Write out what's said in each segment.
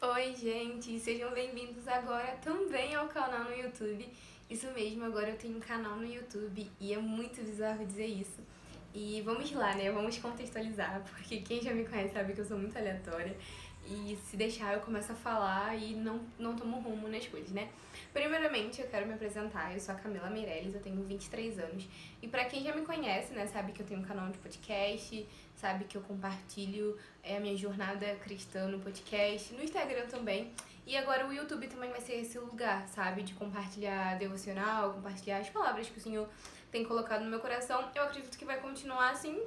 Oi, gente, sejam bem-vindos agora também ao canal no YouTube. Isso mesmo, agora eu tenho um canal no YouTube e é muito bizarro dizer isso. E vamos lá, né? Vamos contextualizar, porque quem já me conhece sabe que eu sou muito aleatória. E se deixar, eu começo a falar e não tomo rumo nas coisas, né? Primeiramente, eu quero me apresentar. Eu sou a Camila Meirelles, eu tenho 23 anos. E pra quem já me conhece, né, sabe que eu tenho um canal de podcast, sabe que eu compartilho a minha jornada cristã no podcast, no Instagram também. E agora o YouTube também vai ser esse lugar, sabe? De compartilhar devocional, compartilhar as palavras que o Senhor tem colocado no meu coração. Eu acredito que vai continuar assim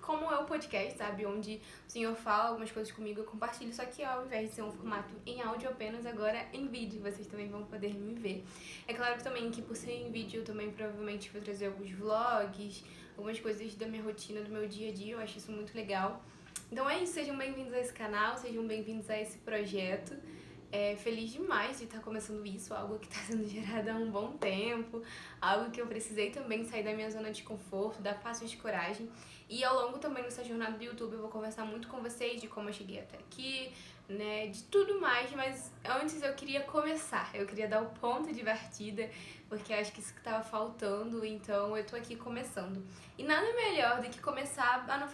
como é o podcast, sabe? Onde o Senhor fala algumas coisas comigo, eu compartilho, só que ao invés de ser um formato em áudio apenas, agora em vídeo, vocês também vão poder me ver. É claro também que por ser em vídeo, eu também provavelmente vou trazer alguns vlogs, algumas coisas da minha rotina, do meu dia a dia, eu acho isso muito legal. Então é isso, sejam bem-vindos a esse canal, sejam bem-vindos a esse projeto. Feliz demais de estar começando isso, algo que está sendo gerado há um bom tempo, algo que eu precisei também sair da minha zona de conforto, dar passos de coragem. E ao longo também dessa jornada do YouTube eu vou conversar muito com vocês de como eu cheguei até aqui, né, de tudo mais, mas antes eu queria começar, eu queria dar o ponto de partida, porque acho que isso que estava faltando, então eu tô aqui começando. E nada melhor do que começar a não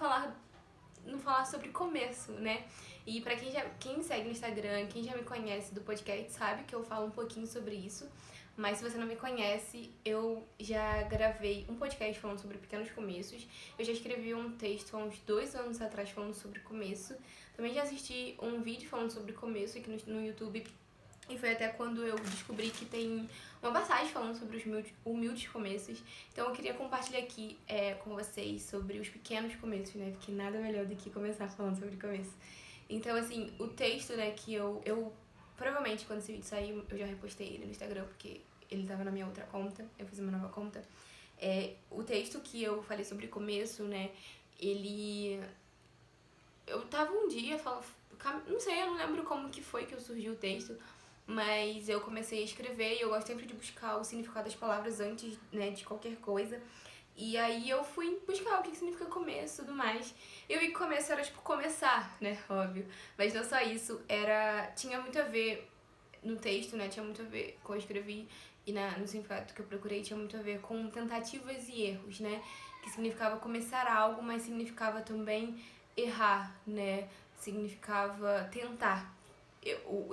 falar sobre começo, né? E pra quem me segue no Instagram, quem já me conhece do podcast, sabe que eu falo um pouquinho sobre isso. Mas se você não me conhece, eu já gravei um podcast falando sobre pequenos começos. Eu já escrevi um texto há uns 2 anos atrás falando sobre começo. Também já assisti um vídeo falando sobre começo aqui no YouTube. E foi até quando eu descobri que tem uma passagem falando sobre os humildes começos. Então eu queria compartilhar aqui com vocês sobre os pequenos começos, né? Porque nada melhor do que começar falando sobre começo. Então, assim, o texto, né, que eu provavelmente quando esse vídeo sair, eu já repostei ele no Instagram, porque ele tava na minha outra conta, eu fiz uma nova conta. O texto que eu falei sobre começo, né, ele... Eu tava um dia falando... Não sei, eu não lembro como que foi que surgiu o texto, mas eu comecei a escrever e eu gosto sempre de buscar o significado das palavras antes, né, de qualquer coisa. E aí eu fui buscar o que significa começo e tudo mais. Eu vi que começo era tipo começar, né, óbvio. Mas não só isso, tinha muito a ver no texto, né, tinha muito a ver com o que eu escrevi e no significado que eu procurei tinha muito a ver com tentativas e erros, né, que significava começar algo, mas significava também errar, né, significava tentar.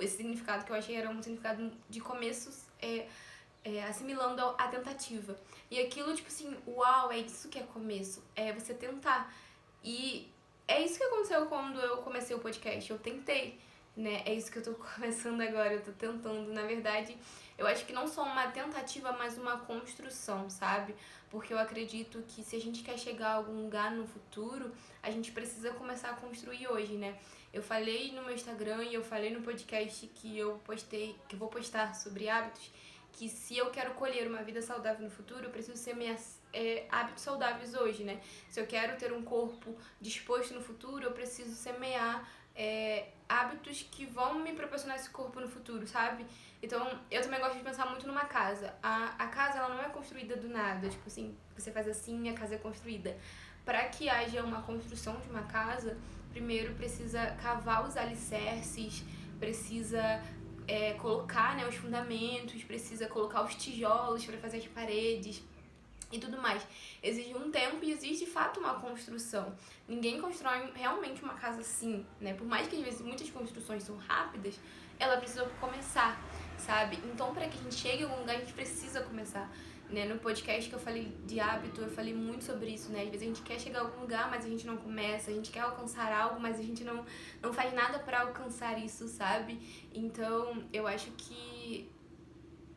Esse significado que eu achei era um significado de começos assimilando a tentativa. E aquilo, tipo assim, uau, é isso que é começo. É você tentar. E é isso que aconteceu quando eu comecei o podcast. Eu tentei, né? É isso que eu tô começando agora, eu tô tentando. Na verdade, eu acho que não só uma tentativa, mas uma construção, sabe? Porque eu acredito que se a gente quer chegar a algum lugar no futuro, a gente precisa começar a construir hoje, né? Eu falei no meu Instagram e eu falei no podcast que eu vou postar sobre hábitos, que se eu quero colher uma vida saudável no futuro, eu preciso semear hábitos saudáveis hoje, né? Se eu quero ter um corpo disposto no futuro, eu preciso semear hábitos que vão me proporcionar esse corpo no futuro, sabe? Então, eu também gosto de pensar muito numa casa. A casa, ela não é construída do nada, tipo assim, você faz assim e a casa é construída. Para que haja uma construção de uma casa, primeiro precisa cavar os alicerces, precisa colocar, né, os fundamentos, precisa colocar os tijolos para fazer as paredes e tudo mais. Exige um tempo e existe de fato uma construção. Ninguém constrói realmente uma casa assim, né? Por mais que às vezes muitas construções são rápidas, ela precisa começar, sabe? Então, para que a gente chegue a algum lugar, a gente precisa começar. Né? No podcast que eu falei de hábito, eu falei muito sobre isso, né? Às vezes a gente quer chegar a algum lugar, mas a gente não começa, a gente quer alcançar algo, mas a gente não faz nada para alcançar isso, sabe? Então, eu acho que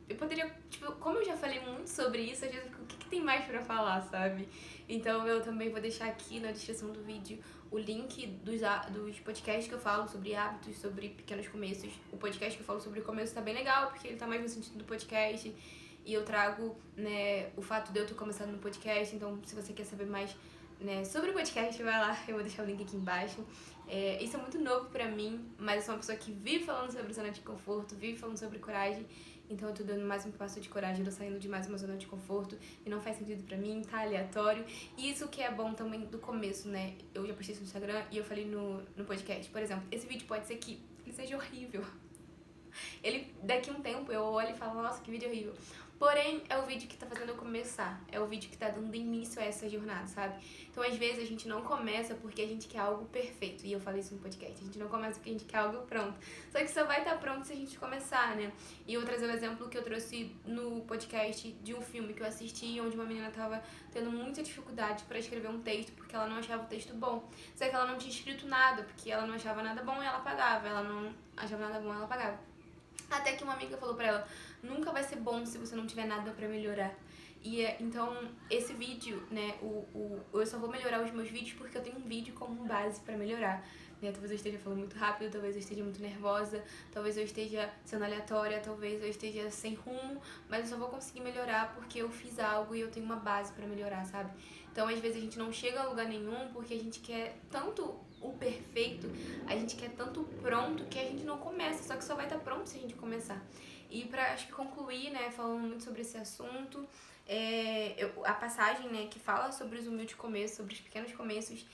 eu poderia, tipo, como eu já falei muito sobre isso, às vezes eu fico, o que tem mais pra falar, sabe? Então eu também vou deixar aqui na descrição do vídeo o link dos podcasts que eu falo sobre hábitos, sobre pequenos começos. O podcast que eu falo sobre o começo tá bem legal, porque ele tá mais no sentido do podcast. E eu trago, né, o fato de eu ter começado no podcast. Então, se você quer saber mais, né, sobre o podcast, vai lá, eu vou deixar o link aqui embaixo. Isso é muito novo pra mim, mas eu sou uma pessoa que vive falando sobre zona de conforto, vive falando sobre coragem. Então eu tô dando mais um passo de coragem, eu tô saindo de mais uma zona de conforto e não faz sentido pra mim, tá aleatório. E isso que é bom também do começo, né? Eu já postei isso no Instagram e eu falei no podcast. Por exemplo, esse vídeo pode ser que que seja horrível. Daqui a um tempo eu olho e falo, nossa, que vídeo horrível. Porém, é o vídeo que tá fazendo eu começar. É o vídeo que tá dando início a essa jornada, sabe? Então, às vezes, a gente não começa porque a gente quer algo perfeito. E eu falei isso no podcast. A gente não começa porque a gente quer algo pronto. Só que só vai estar pronto se a gente começar, né? E eu vou trazer um exemplo que eu trouxe no podcast de um filme que eu assisti, onde uma menina tava tendo muita dificuldade pra escrever um texto, porque ela não achava o texto bom. Só que ela não tinha escrito nada, porque ela não achava nada bom e ela apagava. Ela não achava nada bom e ela apagava. Até que uma amiga falou pra ela, nunca vai ser bom se você não tiver nada pra melhorar. E então, esse vídeo, né, eu só vou melhorar os meus vídeos porque eu tenho um vídeo como base pra melhorar. Né? Talvez eu esteja falando muito rápido, talvez eu esteja muito nervosa, talvez eu esteja sendo aleatória, talvez eu esteja sem rumo, mas eu só vou conseguir melhorar porque eu fiz algo e eu tenho uma base pra melhorar, sabe? Então, às vezes a gente não chega a lugar nenhum porque a gente quer tanto o perfeito, a gente quer tanto pronto que a gente não começa, só que só vai estar pronto se a gente começar. E pra, acho que concluir, né, falando muito sobre esse assunto, a passagem, né, que fala sobre os humildes começos, sobre os pequenos começos,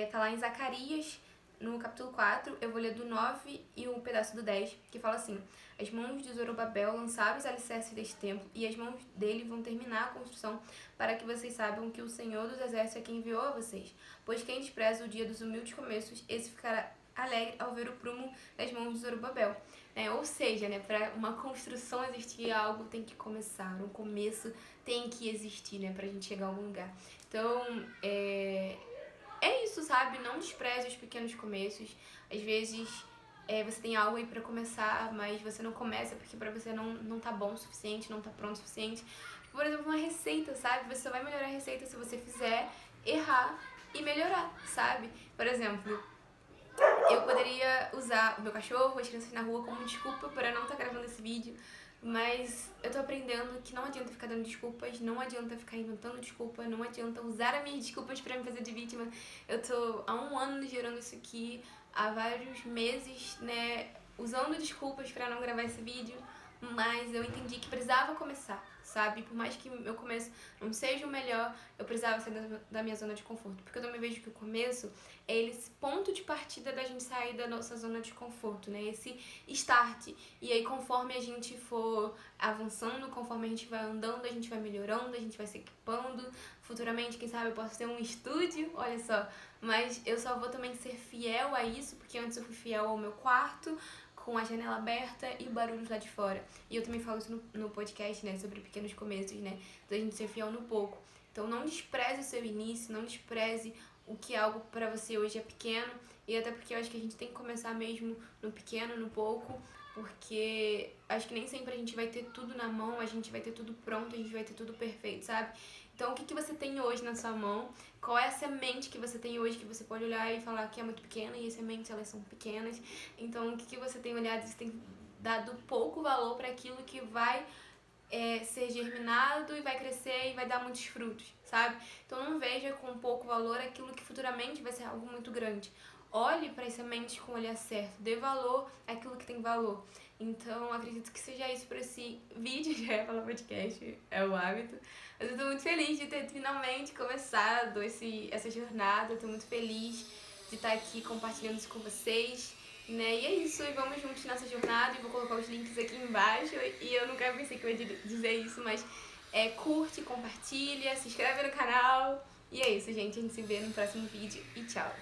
tá lá em Zacarias, no capítulo 4, eu vou ler do 9 e um pedaço do 10, que fala assim: as mãos de Zorobabel lançaram os alicerces deste templo, e as mãos dele vão terminar a construção, para que vocês saibam que o Senhor dos Exércitos é quem enviou a vocês. Pois quem despreza o dia dos humildes começos, esse ficará alegre ao ver o prumo das mãos de Zorobabel. Ou seja, né, para uma construção existir, algo tem que começar, um começo tem que existir, né, pra gente chegar a algum lugar. Então, é isso, sabe? Não despreze os pequenos começos. Às vezes você tem algo aí pra começar, mas você não começa porque pra você não tá bom o suficiente, não tá pronto o suficiente. Por exemplo, uma receita, sabe? Você só vai melhorar a receita se você fizer, errar e melhorar, sabe? Por exemplo, eu poderia usar o meu cachorro, as crianças na rua como desculpa para não estar gravando esse vídeo, mas eu tô aprendendo que não adianta ficar dando desculpas, não adianta ficar inventando desculpa, não adianta usar as minhas desculpas pra me fazer de vítima. Eu tô há 1 ano gerando isso aqui, há vários meses, né, usando desculpas pra não gravar esse vídeo, mas eu entendi que precisava começar, sabe? Por mais que meu começo não seja o melhor, eu precisava sair da minha zona de conforto, porque eu também vejo que o começo é esse ponto de partida da gente sair da nossa zona de conforto, né? Esse start. E aí, conforme a gente for avançando, conforme a gente vai andando, a gente vai melhorando, a gente vai se equipando. Futuramente, quem sabe, eu posso ter um estúdio, olha só. Mas eu só vou também ser fiel a isso, porque antes eu fui fiel ao meu quarto, com a janela aberta e barulhos lá de fora. E eu também falo isso no podcast, né, sobre pequenos começos, né, da gente ser fiel no pouco. Então não despreze o seu início, não despreze o que algo pra você hoje é pequeno, e até porque eu acho que a gente tem que começar mesmo no pequeno, no pouco, porque acho que nem sempre a gente vai ter tudo na mão, a gente vai ter tudo pronto, a gente vai ter tudo perfeito, sabe? Então, o que você tem hoje na sua mão? Qual é a semente que você tem hoje que você pode olhar e falar que é muito pequena, e as sementes, elas são pequenas. Então, o que você tem olhado? Você tem dado pouco valor para aquilo que vai ser germinado e vai crescer e vai dar muitos frutos, sabe? Então, não veja com pouco valor aquilo que futuramente vai ser algo muito grande. Olhe para as sementes com o olhar certo, dê valor àquilo que tem valor. Então, acredito que seja isso para esse vídeo, já é falar podcast, é o hábito. Mas eu tô muito feliz de ter finalmente começado essa jornada, eu tô muito feliz de estar aqui compartilhando isso com vocês, né? E é isso, e vamos juntos nessa jornada, e vou colocar os links aqui embaixo, e eu nunca pensei que eu ia dizer isso, mas curte, compartilha, se inscreve no canal, e é isso, gente, a gente se vê no próximo vídeo, e tchau!